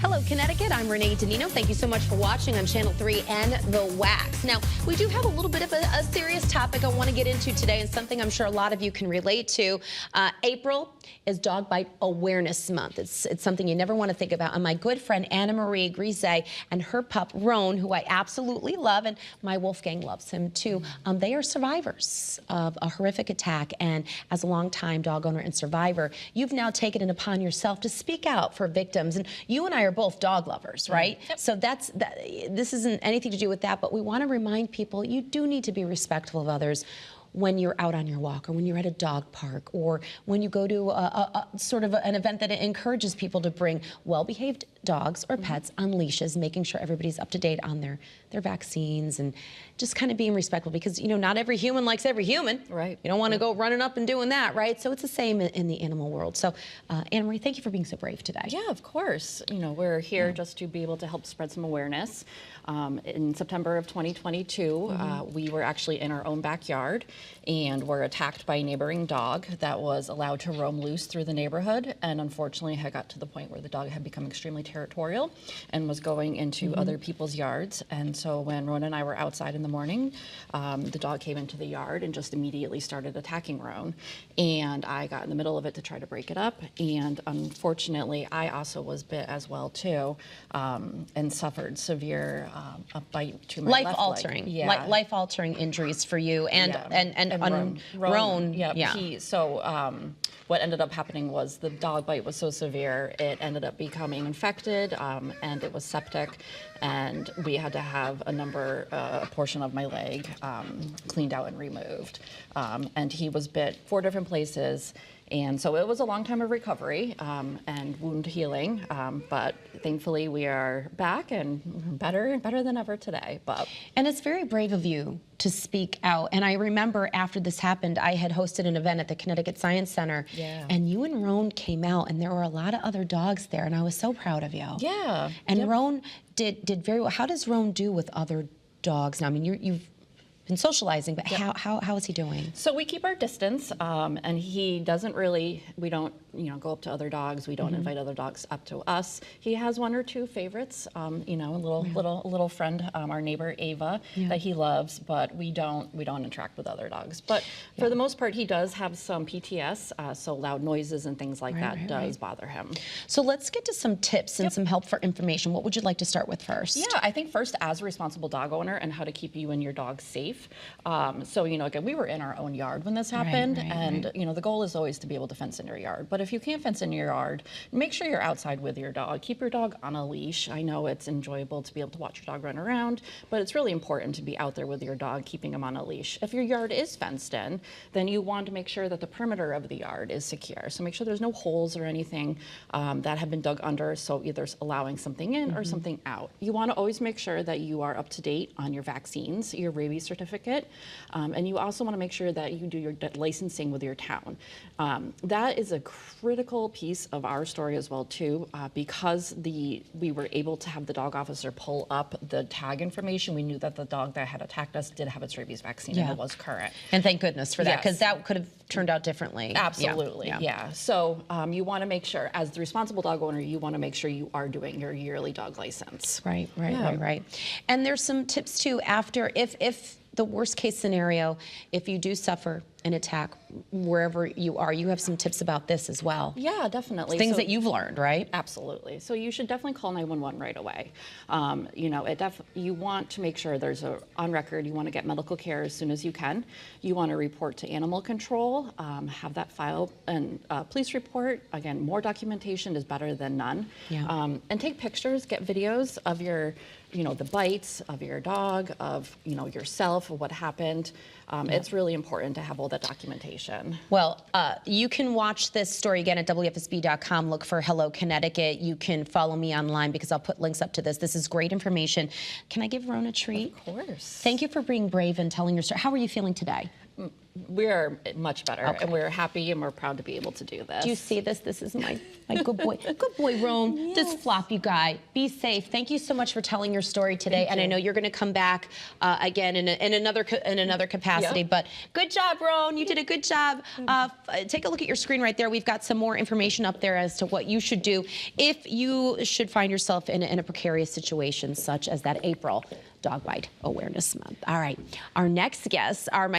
Hello, Connecticut. I'm Renee Danino. Thank you so much for watching on Channel 3 and The Wax. Now, we do have a little bit of a serious topic I want to get into today, and something I'm sure a lot of you can relate to. April is Dog Bite Awareness Month. It's something you never want to think about. And my good friend Anna Marie Grise and her pup Roan, who I absolutely love, and my Wolfgang loves him too, they are survivors of a horrific attack. And as a longtime dog owner and survivor, you've now taken it upon yourself to speak out for victims. And you and I are both dog lovers, right? Yep. So this isn't anything to do with that, but we want to remind people you do need to be respectful of others when you're out on your walk, or when you're at a dog park, or when you go to a sort of an event that encourages people to bring well-behaved dogs or pets on leashes, making sure everybody's up to date on their vaccines, and just kind of being respectful, because, you know, not every human likes every human. Right. You don't want to go running up and doing that, right? So it's the same in the animal world. So, Anna Marie, thank you for being so brave today. Yeah, of course. You know, we're here just to be able to help spread some awareness. In September of 2022, we were actually in our own backyard and were attacked by a neighboring dog that was allowed to roam loose through the neighborhood, and unfortunately had got to the point where the dog had become extremely territorial and was going into other people's yards. And so when Roan and I were outside in the morning, the dog came into the yard and just immediately started attacking Roan. And I got in the middle of it to try to break it up, and unfortunately I also was bit as well too, and suffered severe a bite to my Life-altering, yeah. life-altering injuries for you and Roan. Yeah. So what ended up happening was the dog bite was so severe, it ended up becoming infected, and it was septic, and we had to have a portion of my leg cleaned out and removed. And he was bit 4 different places. And so it was a long time of recovery and wound healing, but thankfully we are back and better than ever today. And it's very brave of you to speak out. And I remember after this happened, I had hosted an event at the Connecticut Science Center, and you and Roan came out, and there were a lot of other dogs there, and I was so proud of you. Yeah. And Roan did very well. How does Roan do with other dogs now? I mean, you've been socializing, but how is he doing? So we keep our distance, and he doesn't really, we don't, go up to other dogs. We don't invite other dogs up to us. He has 1 or 2 favorites, a little friend, our neighbor Ava, that he loves, but we don't interact with other dogs. But for the most part, he does have some PTS, so loud noises and things like that does bother him. So let's get to some tips and some helpful information. What would you like to start with first? Yeah, I think first, as a responsible dog owner, and how to keep you and your dog safe. So, again, we were in our own yard when this happened, and the goal is always to be able to fence in your yard. But if you can't fence in your yard, make sure you're outside with your dog. Keep your dog on a leash. I know it's enjoyable to be able to watch your dog run around, but it's really important to be out there with your dog, keeping him on a leash. If your yard is fenced in, then you want to make sure that the perimeter of the yard is secure. So make sure there's no holes or anything that have been dug under, so either allowing something in or something out. You want to always make sure that you are up to date on your vaccines, your rabies certificate, and you also want to make sure that you do your licensing with your town. That is a critical piece of our story as well too, because we were able to have the dog officer pull up the tag information. We knew that the dog that had attacked us did have its rabies vaccine, and it was current. And thank goodness for that, because that could have turned out differently. Absolutely, yeah. So you want to make sure, as the responsible dog owner, you want to make sure you are doing your yearly dog license. Right. And there's some tips too after, if the worst case scenario, if you do suffer an attack wherever you are, you have some tips about this as well. Yeah, definitely. Things that you've learned, right? Absolutely. So you should definitely call 911 right away. You want to make sure there's on record, you want to get medical care as soon as you can. You want to report to animal control, have that file and police report. Again, more documentation is better than none. And take pictures, get videos of your, the bites of your dog, of, yourself, of what happened. It's really important to have all that documentation. Well, you can watch this story again at WFSB.com. Look for Hello Connecticut. You can follow me online, because I'll put links up to this. This is great information. Can I give Roan a treat? Of course. Thank you for being brave and telling your story. How are you feeling today? We are much better, Okay. and we're happy, and we're proud to be able to do this. Do you see this? This is my good boy. Good boy, Roan. Yes. This floppy guy. Be safe. Thank you so much for telling your story today. And I know you're going to come back again in another capacity. Yep. But good job, Roan. You did a good job. Take a look at your screen right there. We've got some more information up there as to what you should do if you should find yourself in a precarious situation such as that April Dog Bite Awareness Month. All right. Our next guests are my